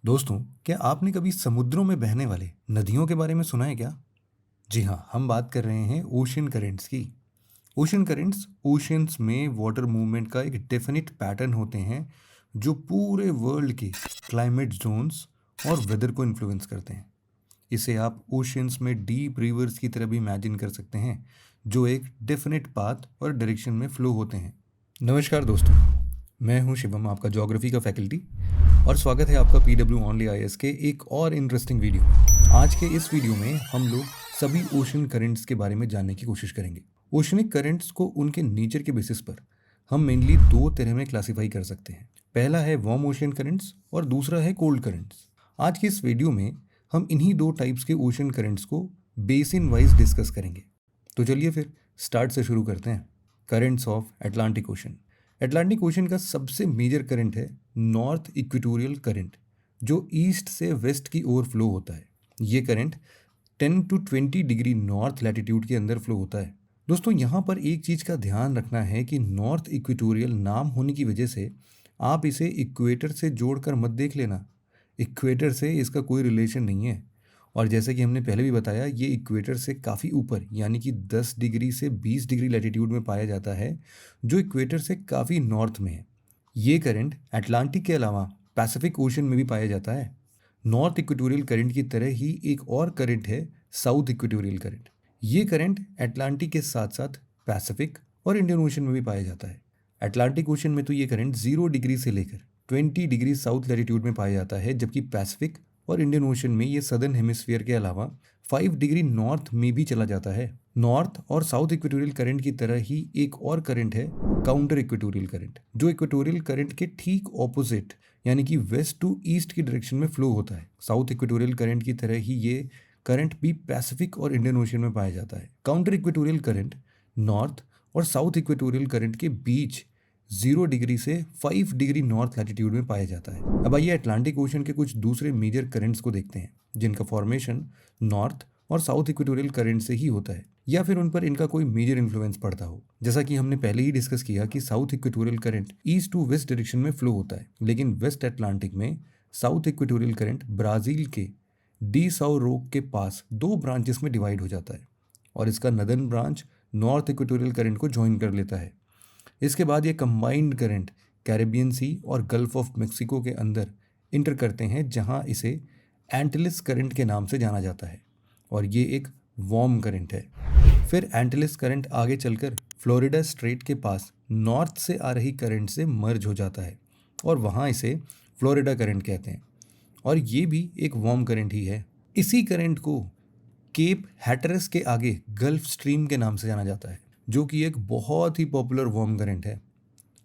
दोस्तों, क्या आपने कभी समुद्रों में बहने वाले नदियों के बारे में सुना है क्या? जी हाँ, हम बात कर रहे हैं ओशन करेंट्स की। ओशन करेंट्स ओशंस में वाटर मूवमेंट का एक डेफिनिट पैटर्न होते हैं जो पूरे वर्ल्ड के क्लाइमेट जोन्स और वेदर को इन्फ्लुएंस करते हैं। इसे आप ओशंस में डीप रिवर्स की तरह भी इमेजिन कर सकते हैं जो एक डेफिनेट पाथ और डायरेक्शन में फ्लो होते हैं। नमस्कार दोस्तों, मैं हूं शिवम, आपका ज्योग्राफी का फैकल्टी, और स्वागत है आपका पीडब्ल्यू ओनली आईएएस के एक और इंटरेस्टिंग वीडियो में। आज के इस वीडियो में हम लोग सभी ओशन करेंट्स के बारे में जानने की कोशिश करेंगे। ओशनिक करेंट्स को उनके नेचर के बेसिस पर हम मेनली दो तरह में क्लासिफाई कर सकते हैं। पहला है वार्म ओशन करेंट्स और दूसरा है कोल्ड करेंट्स। आज के इस वीडियो में हम इन्हीं दो टाइप्स के ओशन करेंट्स को बेसिन वाइज डिस्कस करेंगे। तो चलिए फिर स्टार्ट से शुरू करते हैं। Currents of Atlantic ocean. Atlantic ocean का सबसे मेजर करंट है नॉर्थ इक्वेटोरियल करंट, जो ईस्ट से वेस्ट की ओर फ्लो होता है। ये current 10 to 20 degree north latitude के अंदर फ्लो होता है। दोस्तों, यहाँ पर एक चीज़ का ध्यान रखना है कि नॉर्थ इक्वेटोरियल नाम होने की वजह से आप इसे इक्वेटर से जोड़कर मत देख लेना। इक्वेटर से इसका कोई रिलेशन नहीं है। और जैसे कि हमने पहले भी बताया, ये इक्वेटर से काफ़ी ऊपर यानी कि 10 डिग्री से 20 डिग्री लैटिट्यूड में पाया जाता है, जो इक्वेटर से काफ़ी नॉर्थ में है। ये करंट अटलांटिक के अलावा पैसिफिक ओशन में भी पाया जाता है। नॉर्थ इक्वेटोरियल करंट की तरह ही एक और करंट है साउथ इक्वेटोरियल करंट। ये करंट अटलांटिक के साथ साथ पैसिफिक और इंडियन ओशन में भी पाया जाता है। अटलांटिक ओशन में तो ये करंट 0 डिग्री से लेकर 20 डिग्री साउथ लैटिट्यूड में पाया जाता है, जबकि पैसिफिक और इंडियन ओशन में ये सदर्न हेमिस्फीयर के अलावा 5 डिग्री नॉर्थ में भी चला जाता है। नॉर्थ और साउथ इक्वेटोरियल करंट की तरह ही एक और करंट है काउंटर इक्वेटोरियल करंट, जो इक्वेटोरियल करंट के ठीक ऑपोजिट यानी कि वेस्ट टू ईस्ट की डायरेक्शन में फ्लो होता है। साउथ इक्वेटोरियल करंट की तरह ही ये करंट भी पैसिफिक और इंडियन ओशन में पाया जाता है। काउंटर इक्वेटोरियल करंट नॉर्थ और साउथ इक्वेटोरियल करंट के बीच 0 डिग्री से 5 डिग्री नॉर्थ लैटिट्यूड में पाया जाता है। अब आइए अटलांटिक ओशन के कुछ दूसरे मेजर करंट्स को देखते हैं, जिनका फॉर्मेशन नॉर्थ और साउथ इक्वेटोरियल करंट से ही होता है, या फिर उन पर इनका कोई मेजर इन्फ्लुएंस पड़ता हो। जैसा कि हमने पहले ही डिस्कस किया कि south equatorial current east to west direction में फ्लो होता है, लेकिन वेस्ट अटलांटिक में साउथ इक्वेटोरियल करंट ब्राज़ील के डी साउ रोक के पास दो ब्रांचेस में डिवाइड हो जाता है, और इसका northern branch north equatorial current को ज्वाइन कर लेता है। इसके बाद ये कंबाइंड करंट कैरेबियन सी और गल्फ ऑफ मेक्सिको के अंदर इंटर करते हैं, जहां इसे एंटिलिस करंट के नाम से जाना जाता है, और ये एक वार्म करंट है। फिर एंटिलिस करंट आगे चलकर फ्लोरिडा स्ट्रेट के पास नॉर्थ से आ रही करंट से मर्ज हो जाता है, और वहाँ इसे फ्लोरिडा करंट कहते हैं, और ये भी एक वार्म करंट ही है। इसी करंट को केप हैटरस के आगे गल्फ स्ट्रीम के नाम से जाना जाता है, जो कि एक बहुत ही पॉपुलर वार्म करंट है।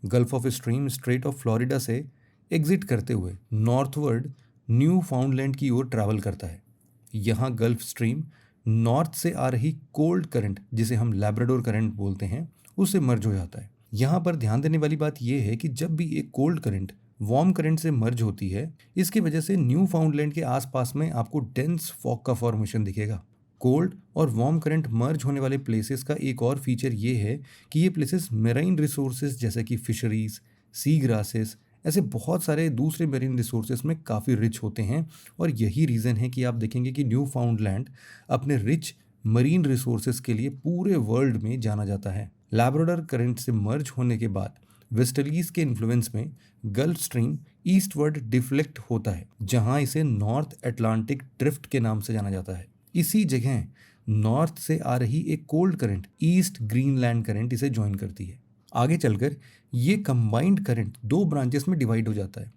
Gulf of stream straight of Florida से एग्जिट करते हुए नॉर्थवर्ड न्यू फाउंडलैंड की ओर ट्रैवल करता है। यहाँ गल्फ स्ट्रीम नॉर्थ से आ रही कोल्ड करंट, जिसे हम लैब्राडोर करंट बोलते हैं, उससे मर्ज हो जाता है। यहाँ पर ध्यान देने वाली बात यह है कि जब भी एक कोल्ड करंट वार्म करंट से मर्ज होती है, इसकी वजह से न्यू फाउंडलैंड के आसपास में आपको डेंस फॉग का फॉर्मेशन दिखेगा। कोल्ड और वार्म करंट मर्ज होने वाले प्लेसेस का एक और फीचर ये है कि ये प्लेसेस मेराइन रिसोर्सेज जैसे कि फिशरीज, सी ग्रासेस, ऐसे बहुत सारे दूसरे मेरीन रिसोर्सेज में काफ़ी रिच होते हैं, और यही रीज़न है कि आप देखेंगे कि न्यू फाउंडलैंड अपने रिच मरीन रिसोर्सेज के लिए पूरे वर्ल्ड में जाना जाता है। लैब्राडोर करंट से मर्ज होने के बाद वेस्टर्लीज के इन्फ्लुएंस में गल्फ स्ट्रीम ईस्टवर्ड डिफ्लेक्ट होता है, जहां इसे नॉर्थ अटलांटिक ड्रिफ्ट के नाम से जाना जाता है। इसी जगह नॉर्थ से आ रही एक cold current east Greenland current इसे ज्वाइन करती है। आगे चलकर ये कंबाइंड करंट दो ब्रांचेस में डिवाइड हो जाता है।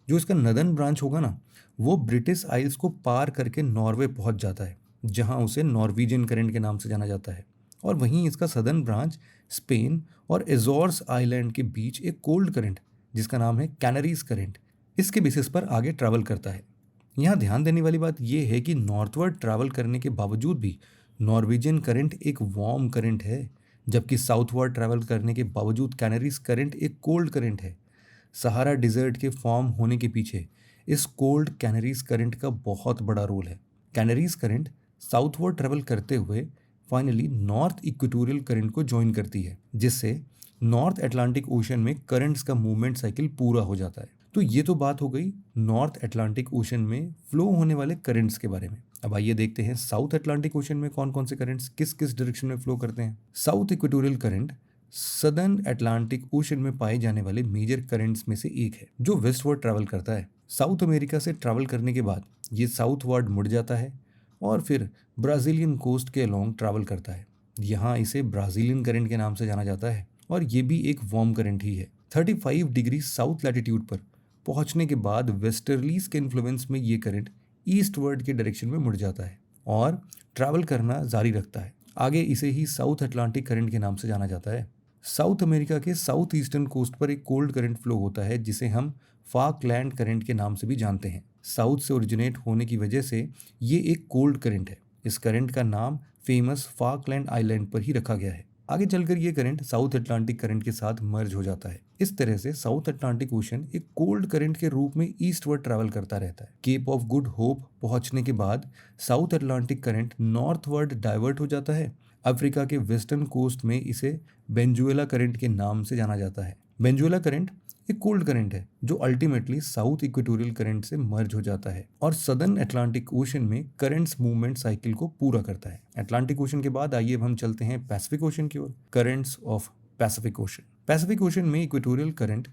जो इसका नदर्न ब्रांच होगा ना, वो ब्रिटिश आइल्स को पार करके नॉर्वे पहुंच जाता है, जहां उसे नॉर्वीजियन करंट के नाम से जाना जाता है। और वहीं इसका सदर्न ब्रांच स्पेन और एजोर्स आइलैंड के बीच एक कोल्ड करंट, जिसका नाम है कैनरीज करंट, इसके बेसिस पर आगे ट्रैवल करता है। यहाँ ध्यान देने वाली बात यह है कि नॉर्थवर्ड ट्रैवल करने के बावजूद भी नॉर्वेजियन करंट एक वार्म करंट है, जबकि साउथवर्ड ट्रैवल करने के बावजूद कैनरीज करंट एक कोल्ड करंट है। सहारा डिजर्ट के फॉर्म होने के पीछे इस कोल्ड कैनरीज करंट का बहुत बड़ा रोल है। कैनरीज करंट साउथवर्ड ट्रैवल करते हुए फाइनली नॉर्थ इक्वेटोरियल करंट को ज्वाइन करती है, जिससे नॉर्थ अटलांटिक ओशन में करंट्स का मूवमेंट साइकिल पूरा हो जाता है। तो ये तो बात हो गई नॉर्थ अटलांटिक ओशन में फ्लो होने वाले करंट्स के बारे में। अब आइए देखते हैं साउथ अटलांटिक ओशन में कौन कौन से करंट्स किस किस डायरेक्शन में फ्लो करते हैं। South equatorial current southern Atlantic ocean में पाए जाने वाले मेजर करंट्स में से एक है जो वेस्टवर्ड ट्रैवल करता है। साउथ अमेरिका से ट्रैवल करने के बाद ये साउथवर्ड मुड़ जाता है और फिर ब्राजीलियन कोस्ट के अलोंग ट्रैवल करता है। यहाँ इसे ब्राजीलियन करंट के नाम से जाना जाता है और ये भी एक वार्म करंट ही है। 35 डिग्री साउथ लैटिट्यूड पर पहुंचने के बाद वेस्टर्लीज के इन्फ्लुएंस में ये करंट ईस्टवर्ड के डायरेक्शन में मुड़ जाता है और ट्रैवल करना जारी रखता है। आगे इसे ही साउथ अटलांटिक करंट के नाम से जाना जाता है। साउथ अमेरिका के साउथ ईस्टर्न कोस्ट पर एक कोल्ड करंट फ्लो होता है जिसे हम फाकलैंड करंट के नाम से भी जानते हैं। साउथ से ओरिजिनेट होने की वजह से ये एक कोल्ड करंट है। इस करंट का नाम फेमस फाकलैंड आइलैंड पर ही रखा गया है। आगे चलकर ये करंट साउथ अटलांटिक करंट के साथ मर्ज हो जाता है। इस तरह से साउथ अटलांटिक ओशन एक कोल्ड करंट के रूप में ईस्टवर्ड ट्रैवल करता रहता है। केप ऑफ गुड होप पहुंचने के बाद south Atlantic current northward divert हो जाता है। अफ्रीका के वेस्टर्न कोस्ट में इसे वेनेजुएला करंट के नाम से जाना जाता है। वेनेजुएला करंट एक कोल्ड करंट है जो अल्टीमेटली साउथ इक्वेटोरियल करंट से मर्ज हो जाता है और सदर्न अटलांटिक ओशन में करंट्स मूवमेंट साइकिल को पूरा करता है। अटलांटिक ओशन के बाद आइए अब हम चलते हैं पैसिफिक ओशन की ओर। Currents of Pacific Ocean. Pacific Ocean में इक्वेटोरियल करंट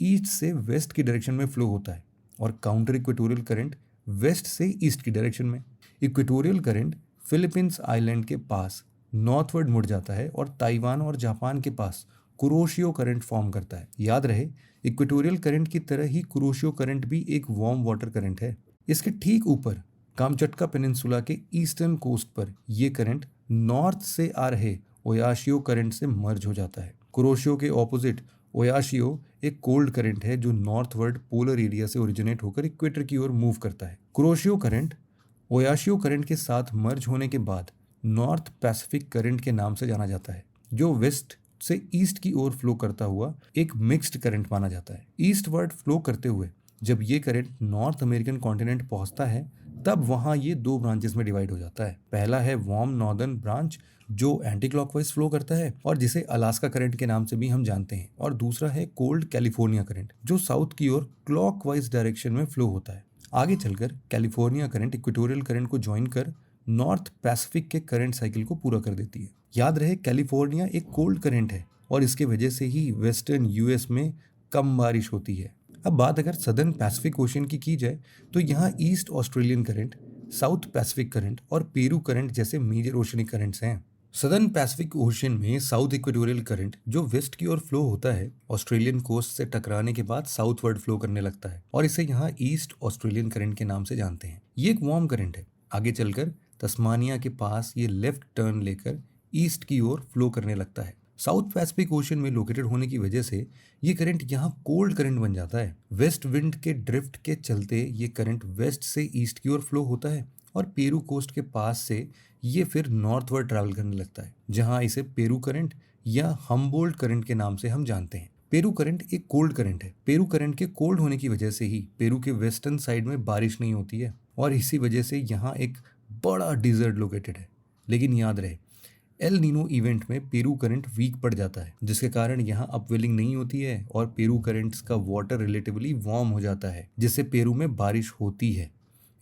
ईस्ट से वेस्ट की डायरेक्शन में फ्लो होता है और काउंटर इक्वेटोरियल करंट वेस्ट से ईस्ट की डायरेक्शन में। इक्वेटोरियल करंट फिलीपींस आइलैंड के पास नॉर्थवर्ड मुड़ जाता है और ताइवान और जापान के पास कुरोशियो करंट फॉर्म करता है। याद रहे इक्वेटोरियल करंट की तरह ही कुरोशियो करंट भी एक वार्म वाटर करंट है। इसके ठीक ऊपर कामचटका पेनिनसुला के ईस्टर्न कोस्ट पर यह करंट नॉर्थ से आ रहे ओयाशियो करंट से मर्ज हो जाता है। कुरोशियो के ऑपोजिट ओयाशियो एक कोल्ड करंट है जो नॉर्थवर्ड पोलर एरिया से ओरिजिनेट होकर इक्वेटर की ओर मूव करता है। कुरोशियो करंट ओयाशियो करंट के साथ मर्ज होने के बाद नॉर्थ पैसिफिक करंट के नाम से जाना जाता है जो वेस्ट से ईस्ट की ओर फ्लो करता हुआ एक मिक्स्ड करंट माना जाता है। ईस्टवर्ड फ्लो करते हुए जब ये करंट नॉर्थ अमेरिकन कॉन्टिनेंट पहुंचता है तब वहां ये दो ब्रांचेस में डिवाइड हो जाता है। पहला है वार्म नॉर्दर्न ब्रांच जो एंटी क्लॉकवाइज फ्लो करता है और जिसे अलास्का करंट के नाम से भी हम जानते हैं, और दूसरा है कोल्ड कैलिफोर्निया करंट जो साउथ की ओर क्लॉकवाइज डायरेक्शन में फ्लो होता है। आगे चलकर कैलिफोर्निया करंट इक्वेटोरियल करंट को ज्वाइन कर नॉर्थ पैसिफिक के करंट साइकिल को पूरा कर देती है। याद रहे कैलिफोर्निया एक कोल्ड करंट है और इसके वजह से ही वेस्टर्न यूएस में कम बारिश होती है। अब बात अगर सदर्न पैसिफिक ओशन की जाए तो यहाँ east Australian current, south Pacific current और पेरू करंट जैसे मेजर ओशनिक करंट्स हैं। सदर्न पैसिफिक ओशन में साउथ इक्वेटोरियल करंट जो वेस्ट की ओर फ्लो होता है ऑस्ट्रेलियन कोस्ट से टकराने के बाद साउथवर्ड फ्लो करने लगता है और इसे यहाँ ईस्ट ऑस्ट्रेलियन करंट के नाम से जानते हैं। ये एक वार्म करंट है। आगे चलकर तस्मानिया के पास ये लेफ्ट टर्न लेकर ईस्ट की ओर फ्लो करने लगता है। साउथ पैसिफिक ओशन में लोकेटेड होने की वजह से ये करंट यहाँ कोल्ड करंट बन जाता है। वेस्ट विंड के ड्रिफ्ट के चलते ये करंट वेस्ट से ईस्ट की ओर फ्लो होता है और पेरू कोस्ट के पास से ये फिर नॉर्थवर्ड ट्रैवल करने लगता है जहाँ इसे पेरू करंट या हम्बोल्ट करंट के नाम से हम जानते हैं। पेरू करंट एक कोल्ड करंट है। पेरू करंट के कोल्ड होने की वजह से ही पेरू के वेस्टर्न साइड में बारिश नहीं होती है और इसी वजह से यहाँ एक बड़ा डिजर्ट लोकेटेड है। लेकिन याद रहे एल नीनो इवेंट में पेरू करंट वीक पड़ जाता है जिसके कारण यहाँ अपवेलिंग नहीं होती है और पेरू करंट्स का वाटर रिलेटिवली वार्म हो जाता है जिससे पेरू में बारिश होती है।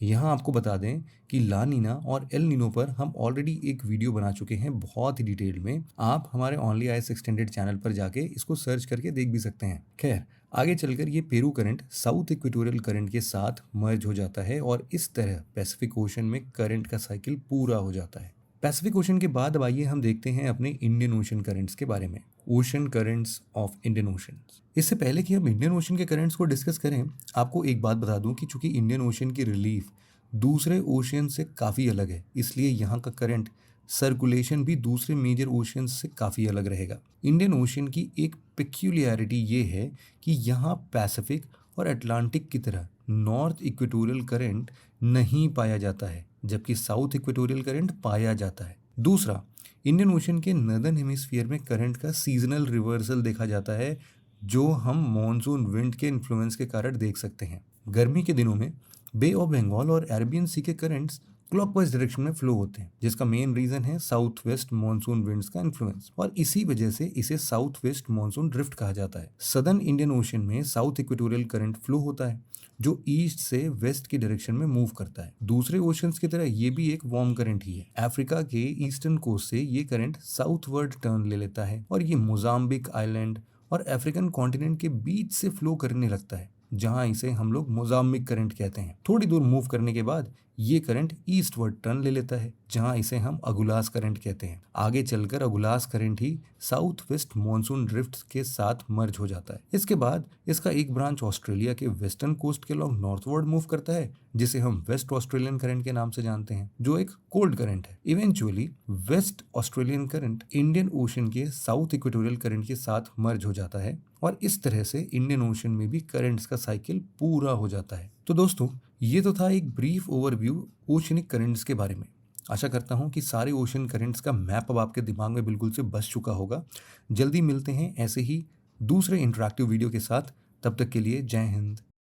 यहाँ आपको बता दें कि ला नीना और एल नीनो पर हम ऑलरेडी एक वीडियो बना चुके हैं बहुत ही डिटेल में। आप हमारे ओनली आईएएस एक्सटेंडेड चैनल पर जाके इसको सर्च करके देख भी सकते हैं। खैर आगे चलकर ये Peru current south equatorial current के साथ मर्ज हो जाता है और इस तरह पैसिफिक ओशन में करंट का साइकिल पूरा हो जाता है। पैसिफिक ओशन के बाद अब आइए हम देखते हैं अपने इंडियन ओशन करंट्स के बारे में। Ocean currents of Indian ocean. इससे पहले कि हम इंडियन ओशन के करंट्स को डिस्कस करें, आपको एक बात बता दूं कि चूंकि इंडियन ओशन की रिलीफ दूसरे ओशन से काफ़ी अलग है, इसलिए यहाँ का करंट सर्कुलेशन भी दूसरे मेजर ओशन से काफ़ी अलग रहेगा। इंडियन ओशन की एक पेक्यूलियरिटी ये है कि यहाँ पैसिफिक और अटलांटिक की तरह नॉर्थ इक्वेटोरियल करंट नहीं पाया जाता है जबकि साउथ इक्वेटोरियल करंट पाया जाता है। दूसरा, इंडियन ओशन के नर्दर्न हेमिस्फीयर में करंट का सीजनल रिवर्सल देखा जाता है जो हम मॉनसून विंड के इन्फ्लुएंस के कारण देख सकते हैं। गर्मी के दिनों में बे ऑफ बंगाल और अरेबियन सी के करंट्स क्लॉकवाइज डायरेक्शन में फ्लो होते हैं, जिसका मेन रीजन है साउथ वेस्ट मानसून विंड्स का इन्फ्लुएंस, और इसी वजह से इसे साउथ वेस्ट मानसून ड्रिफ्ट कहा जाता है। सदर्न इंडियन ओशन में साउथ इक्वेटोरियल करंट फ्लो होता है जो ईस्ट से वेस्ट की डायरेक्शन में मूव करता है। दूसरे ओशंस की तरह ये भी एक वार्म करंट ही है। अफ्रीका के ईस्टर्न कोस्ट से ये करंट साउथवर्ड टर्न ले लेता है और ये मोजाम्बिक आइलैंड और अफ्रीकन कॉन्टिनेंट के बीच से फ्लो करने लगता है, जहां इसे हम लोग मोजाम्बिक करंट कहते हैं। थोड़ी दूर मूव करने के बाद ये करंट ईस्टवर्ड टर्न ले लेता है, जहां इसे हम अगुलास करंट कहते हैं। आगे चलकर अगुलास करंट ही साउथ वेस्ट मानसून ड्रिफ्ट के साथ मर्ज हो जाता है। इसके बाद इसका एक ब्रांच ऑस्ट्रेलिया के वेस्टर्न कोस्ट के लॉन्ग नॉर्थवर्ड मूव करता है, जिसे हम वेस्ट ऑस्ट्रेलियन करंट के नाम से जानते हैं, जो एक कोल्ड करंट है। Eventually waste Australian current Indian ocean के साउथ इक्वेटोरियल करंट के साथ मर्ज हो जाता है और इस तरह से इंडियन ओशन में भी करंट्स का साइकिल पूरा हो जाता है। तो दोस्तों, ये तो था एक ब्रीफ ओवरव्यू ओशनिक करंट्स के बारे में। आशा करता हूँ कि सारे ओशन करंट्स का मैप अब आपके दिमाग में बिल्कुल से बस चुका होगा। जल्दी मिलते हैं ऐसे ही दूसरे इंटरेक्टिव वीडियो के साथ। तब तक के लिए जय हिंद।